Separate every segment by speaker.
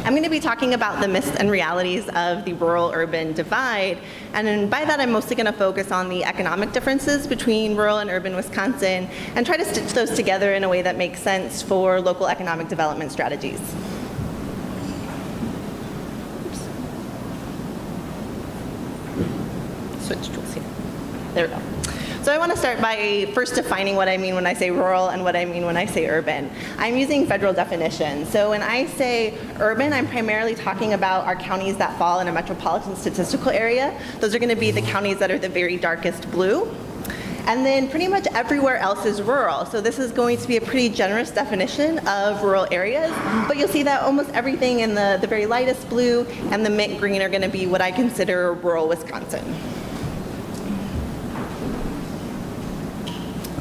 Speaker 1: I'm going to be talking about the myths and realities of the rural-urban divide, and then by that I'm mostly going to focus on the economic differences between rural and urban Wisconsin and try to stitch those together in a way that makes sense for local economic development strategies. Switch tools here. There we go. So I want to start by first defining what I mean when I say rural and what I mean when I say urban. I'm using federal definitions. So when I say urban, I'm primarily talking about our counties that fall in a metropolitan statistical area. Those are going to be the counties that are the very darkest blue. And then pretty much everywhere else is rural. So this is going to be a pretty generous definition of rural areas, but you'll see that almost everything in the very lightest blue and the mint green are going to be what I consider rural Wisconsin.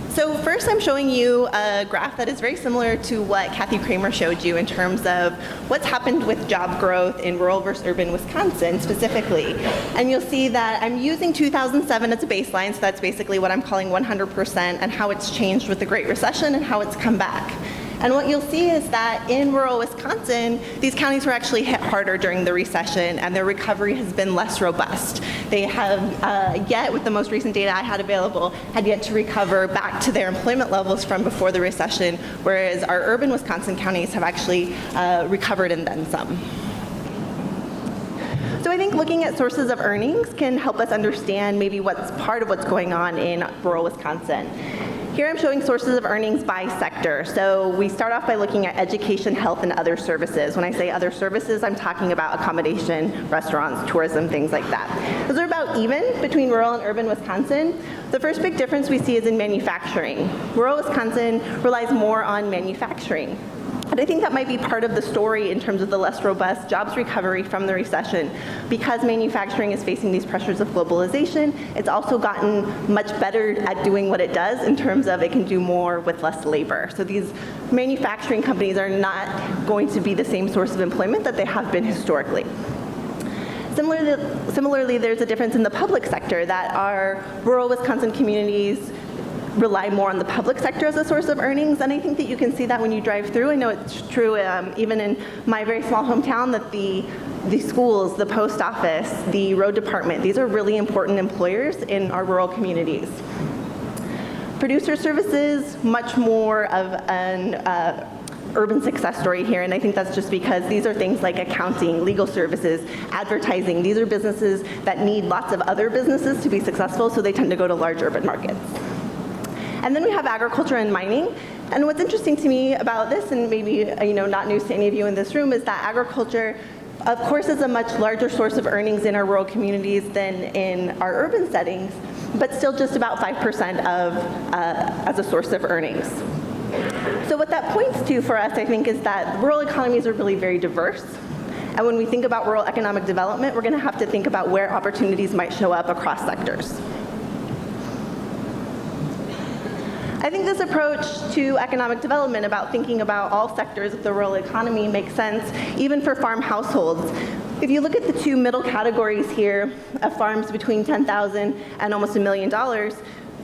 Speaker 1: So first I'm showing you a graph that is very similar to what Kathy Kramer showed you in terms of what's happened with job growth in rural versus urban Wisconsin specifically. And you'll see that I'm using 2007 as a baseline, so that's basically what I'm calling 100%, and how it's changed with the Great Recession and how it's come back. And what you'll see is that in rural Wisconsin, these counties were actually hit harder during the recession, and their recovery has been less robust. They have yet, with the most recent data I had available, had yet to recover back to their employment levels from before the recession, whereas our urban Wisconsin counties have actually recovered and then some. So I think looking at sources of earnings can help us understand maybe what's part of what's going on in rural Wisconsin. Here I'm showing sources of earnings by sector. So we start off by looking at education, health, and other services. When I say other services, I'm talking about accommodation, restaurants, tourism, things like that. Those are about even between rural and urban Wisconsin. The first big difference we see is in manufacturing. Rural Wisconsin relies more on manufacturing. And I think that might be part of the story in terms of the less robust jobs recovery from the recession. Because manufacturing is facing these pressures of globalization, it's also gotten much better at doing what it does in terms of it can do more with less labor. So these manufacturing companies are not going to be the same source of employment that they have been historically. Similarly, there's a difference in the public sector, that our rural Wisconsin communities rely more on the public sector as a source of earnings, and I think that you can see that when you drive through. I know it's true even in my very small hometown that the schools, the post office, the road department, these are really important employers in our rural communities. Producer services, much more of an urban success story here, and I think that's just because these are things like accounting, legal services, advertising. These are businesses that need lots of other businesses to be successful, so they tend to go to large urban markets. And then we have agriculture and mining. And what's interesting to me about this, and maybe not news to any of you in this room, is that agriculture, of course, is a much larger source of earnings in our rural communities than in our urban settings, but still just about 5% as a source of earnings. So what that points to for us, I think, is that rural economies are really very diverse. And when we think about rural economic development, we're going to have to think about where opportunities might show up across sectors. I think this approach to economic development, about thinking about all sectors of the rural economy, makes sense even for farm households. If you look at the two middle categories here of farms between $10,000 and almost $1 million,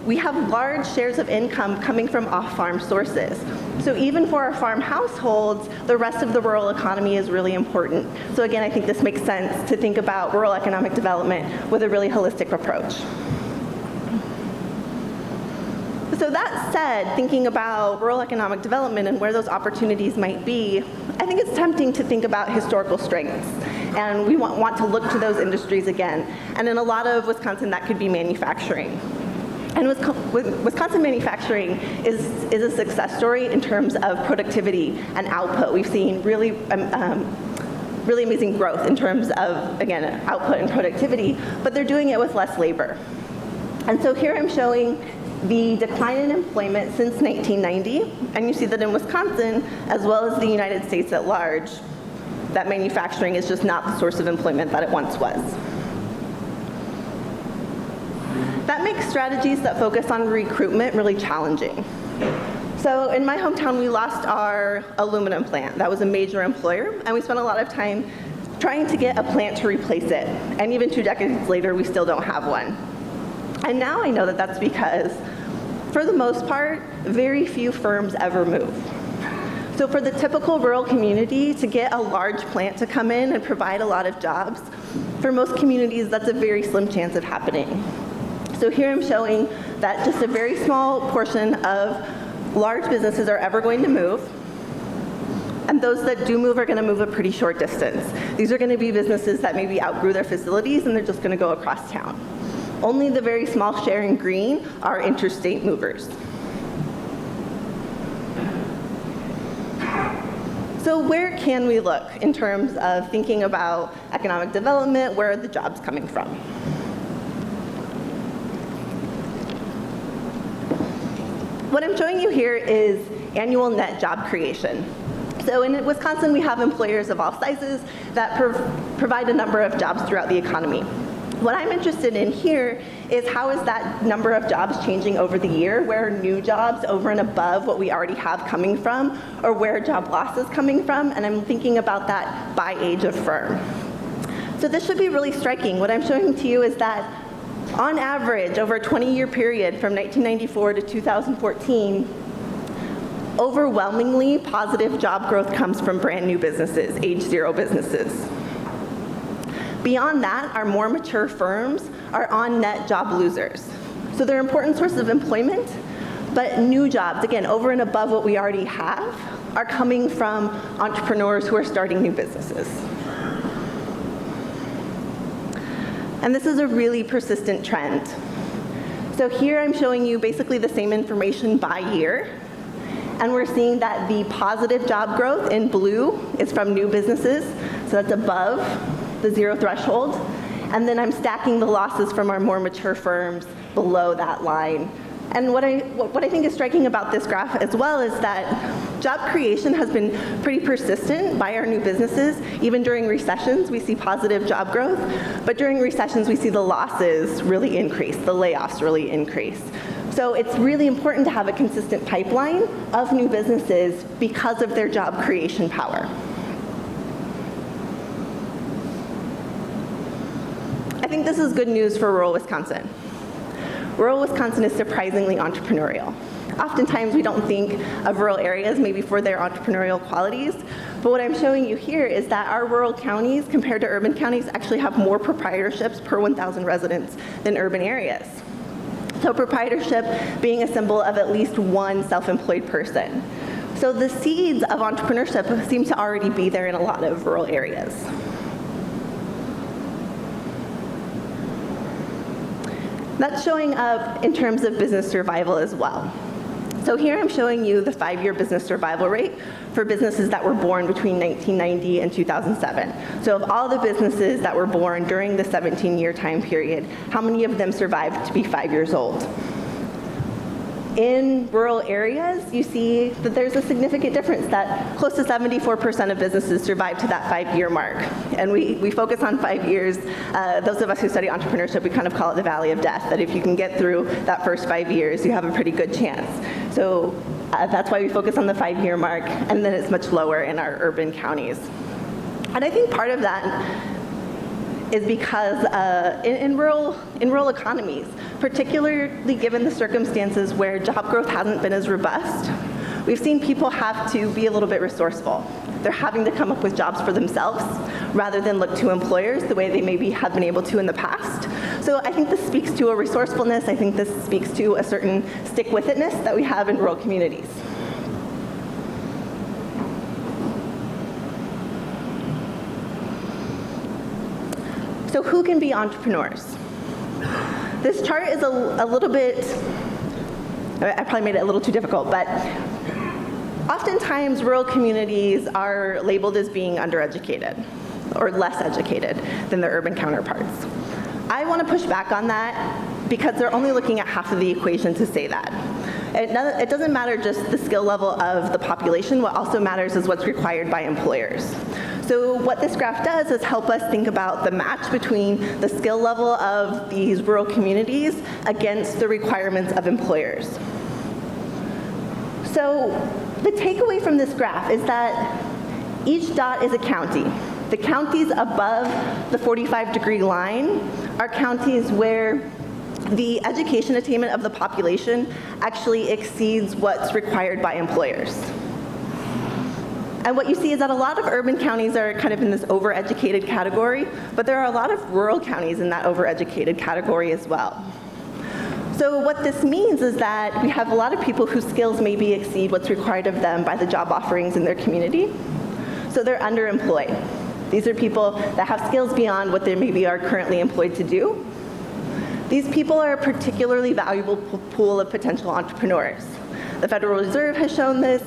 Speaker 1: we have large shares of income coming from off-farm sources. So even for our farm households, the rest of the rural economy is really important. So again, I think this makes sense to think about rural economic development with a really holistic approach. So that said, thinking about rural economic development and where those opportunities might be, I think it's tempting to think about historical strengths. And we want to look to those industries again. And in a lot of Wisconsin, that could be manufacturing. And Wisconsin manufacturing is a success story in terms of productivity and output. We've seen really amazing growth in terms of, again, output and productivity, but they're doing it with less labor. And so here I'm showing the decline in employment since 1990, and you see that in Wisconsin, as well as the United States at large, that manufacturing is just not the source of employment that it once was. That makes strategies that focus on recruitment really challenging. So in my hometown, we lost our aluminum plant. That was a major employer, and we spent a lot of time trying to get a plant to replace it. And even 2 decades later, we still don't have one. And now I know that that's because, for the most part, very few firms ever move. So for the typical rural community, to get a large plant to come in and provide a lot of jobs, for most communities, that's a very slim chance of happening. So here I'm showing that just a very small portion of large businesses are ever going to move. And those that do move are going to move a pretty short distance. These are going to be businesses that maybe outgrew their facilities and they're just going to go across town. Only the very small share in green are interstate movers. So where can we look in terms of thinking about economic development? Where are the jobs coming from? What I'm showing you here is annual net job creation. So in Wisconsin, we have employers of all sizes that provide a number of jobs throughout the economy. What I'm interested in here is how is that number of jobs changing over the year? Where are new jobs over and above what we already have coming from, or where are job losses coming from? And I'm thinking about that by age of firm. So this should be really striking. What I'm showing to you is that on average, over a 20-year period from 1994 to 2014, overwhelmingly positive job growth comes from brand new businesses, age 0 businesses. Beyond that, our more mature firms are on net job losers. So they're important sources of employment, but new jobs, again, over and above what we already have, are coming from entrepreneurs who are starting new businesses. And this is a really persistent trend. So here I'm showing you basically the same information by year. And we're seeing that the positive job growth in blue is from new businesses, so that's above the 0 threshold. And then I'm stacking the losses from our more mature firms below that line. And what I think is striking about this graph as well is that job creation has been pretty persistent by our new businesses. Even during recessions, we see positive job growth, but during recessions, we see the losses really increase, the layoffs really increase. So it's really important to have a consistent pipeline of new businesses because of their job creation power. I think this is good news for rural Wisconsin. Rural Wisconsin is surprisingly entrepreneurial. Oftentimes we don't think of rural areas maybe for their entrepreneurial qualities, but what I'm showing you here is that our rural counties compared to urban counties actually have more proprietorships per 1,000 residents than urban areas. So proprietorship being a symbol of at least one self-employed person. So the seeds of entrepreneurship seem to already be there in a lot of rural areas. That's showing up in terms of business survival as well. So here I'm showing you the 5-year business survival rate for businesses that were born between 1990 and 2007. So of all the businesses that were born during the 17-year time period, how many of them survived to be 5 years old? In rural areas, you see that there's a significant difference that close to 74% of businesses survive to that 5-year mark. And we focus on 5 years. Those of us who study entrepreneurship, we kind of call it the valley of death, that if you can get through that first 5 years, you have a pretty good chance. So that's why we focus on the 5-year mark, and then it's much lower in our urban counties. And I think part of that is because in rural economies, particularly given the circumstances where job growth hasn't been as robust, we've seen people have to be a little bit resourceful. They're having to come up with jobs for themselves rather than look to employers the way they maybe have been able to in the past. So I think this speaks to a resourcefulness. I think this speaks to a certain stick-with-itness that we have in rural communities. So who can be entrepreneurs? This chart is a little bit, I probably made it a little too difficult, but oftentimes rural communities are labeled as being undereducated or less educated than their urban counterparts. I want to push back on that because they're only looking at half of the equation to say that. It doesn't matter just the skill level of the population. What also matters is what's required by employers. So what this graph does is help us think about the match between the skill level of these rural communities against the requirements of employers. So the takeaway from this graph is that each dot is a county. The counties above the 45-degree line are counties where the education attainment of the population actually exceeds what's required by employers. And what you see is that a lot of urban counties are kind of in this overeducated category, but there are a lot of rural counties in that overeducated category as well. So what this means is that we have a lot of people whose skills maybe exceed what's required of them by the job offerings in their community. So they're underemployed. These are people that have skills beyond what they maybe are currently employed to do. These people are a particularly valuable pool of potential entrepreneurs. The Federal Reserve has shown this.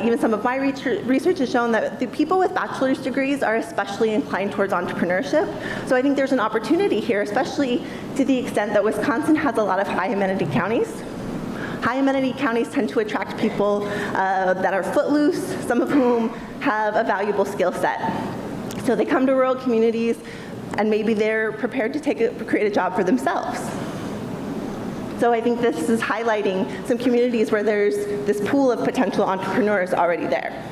Speaker 1: Even some of my research has shown that the people with bachelor's degrees are especially inclined towards entrepreneurship. So I think there's an opportunity here, especially to the extent that Wisconsin has a lot of high amenity counties. High amenity counties tend to attract people that are footloose, some of whom have a valuable skill set. So they come to rural communities and maybe they're prepared to create a job for themselves. So I think this is highlighting some communities where there's this pool of potential entrepreneurs already there.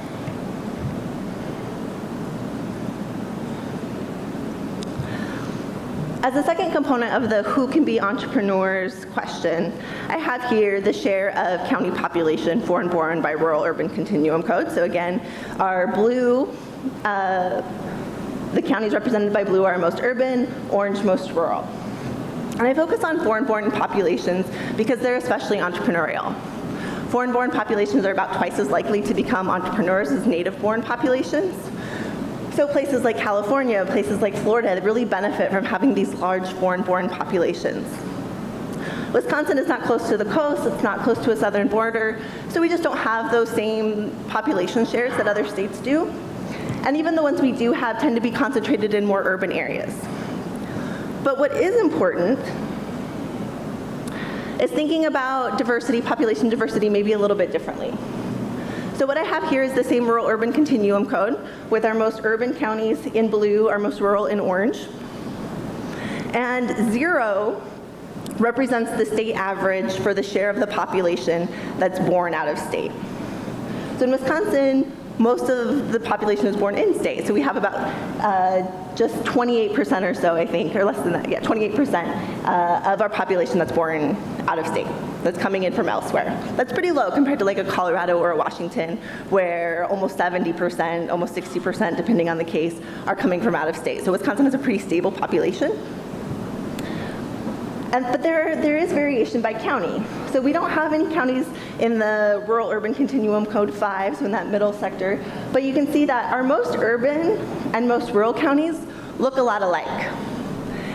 Speaker 1: As a second component of the who can be entrepreneurs question, I have here the share of county population foreign-born by rural-urban continuum code. So again, our blue, the counties represented by blue are most urban, orange most rural. And I focus on foreign-born populations because they're especially entrepreneurial. Foreign-born populations are about twice as likely to become entrepreneurs as native-born populations. So places like California, places like Florida really benefit from having these large foreign-born populations. Wisconsin is not close to the coast, it's not close to a southern border, so we just don't have those same population shares that other states do. And even the ones we do have tend to be concentrated in more urban areas. But what is important is thinking about diversity, population diversity, maybe a little bit differently. So what I have here is the same rural-urban continuum code with our most urban counties in blue, our most rural in orange. And 0 represents the state average for the share of the population that's born out of state. So in Wisconsin, most of the population is born in state. So we have about just 28% or so, I think, or less than that, yeah, 28% of our population that's born out of state, that's coming in from elsewhere. That's pretty low compared to like a Colorado or a Washington, where almost 70%, almost 60%, depending on the case, are coming from out of state. So Wisconsin has a pretty stable population. But there is variation by county. So we don't have any counties in the rural-urban continuum code 5, so in that middle sector, but you can see that our most urban and most rural counties look a lot alike.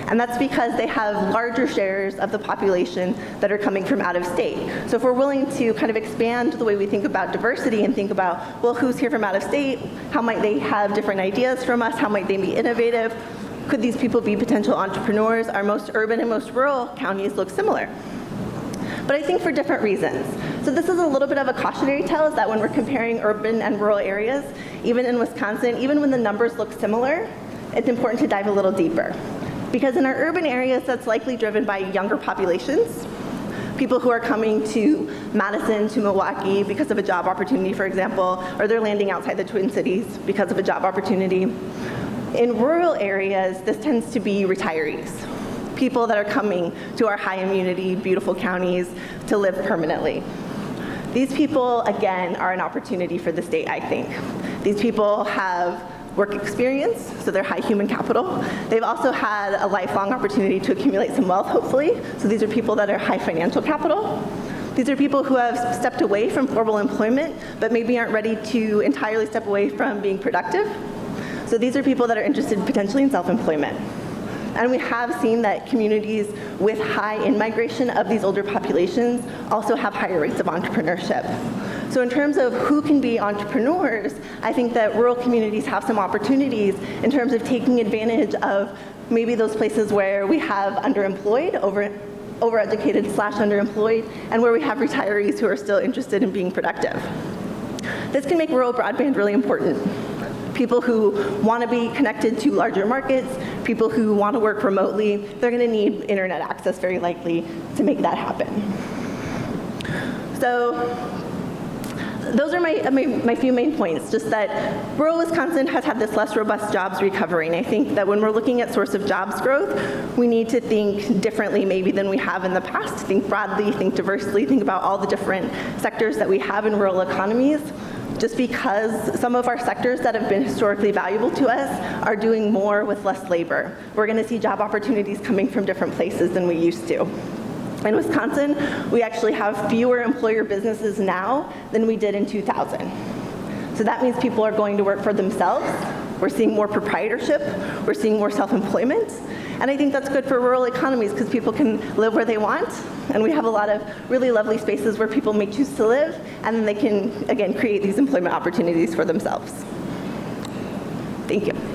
Speaker 1: And that's because they have larger shares of the population that are coming from out of state. So if we're willing to kind of expand the way we think about diversity and think about, well, who's here from out of state? How might they have different ideas from us? How might they be innovative? Could these people be potential entrepreneurs? Our most urban and most rural counties look similar. But I think for different reasons. So this is a little bit of a cautionary tale, is that when we're comparing urban and rural areas, even in Wisconsin, even when the numbers look similar, it's important to dive a little deeper. Because in our urban areas, that's likely driven by younger populations, people who are coming to Madison, to Milwaukee because of a job opportunity, for example, or they're landing outside the Twin Cities because of a job opportunity. In rural areas, this tends to be retirees, people that are coming to our high immunity, beautiful counties to live permanently. These people, again, are an opportunity for the state, I think. These people have work experience, so they're high human capital. They've also had a lifelong opportunity to accumulate some wealth, hopefully. So these are people that are high financial capital. These are people who have stepped away from formal employment, but maybe aren't ready to entirely step away from being productive. So these are people that are interested potentially in self-employment. And we have seen that communities with high in-migration of these older populations also have higher rates of entrepreneurship. So in terms of who can be entrepreneurs, I think that rural communities have some opportunities in terms of taking advantage of maybe those places where we have underemployed, overeducated / underemployed, and where we have retirees who are still interested in being productive. This can make rural broadband really important. People who want to be connected to larger markets, people who want to work remotely, they're going to need internet access very likely to make that happen. So those are my few main points, just that rural Wisconsin has had this less robust jobs recovery, and I think that when we're looking at source of jobs growth, we need to think differently maybe than we have in the past, think broadly, think diversely, think about all the different sectors that we have in rural economies. just because some of our sectors that have been historically valuable to us are doing more with less labor. We're going to see job opportunities coming from different places than we used to. In Wisconsin, we actually have fewer employer businesses now than we did in 2000. So that means people are going to work for themselves. We're seeing more proprietorship. We're seeing more self-employment. And I think that's good for rural economies because people can live where they want. And we have a lot of really lovely spaces where people may choose to live, and then they can, again, create these employment opportunities for themselves. Thank you.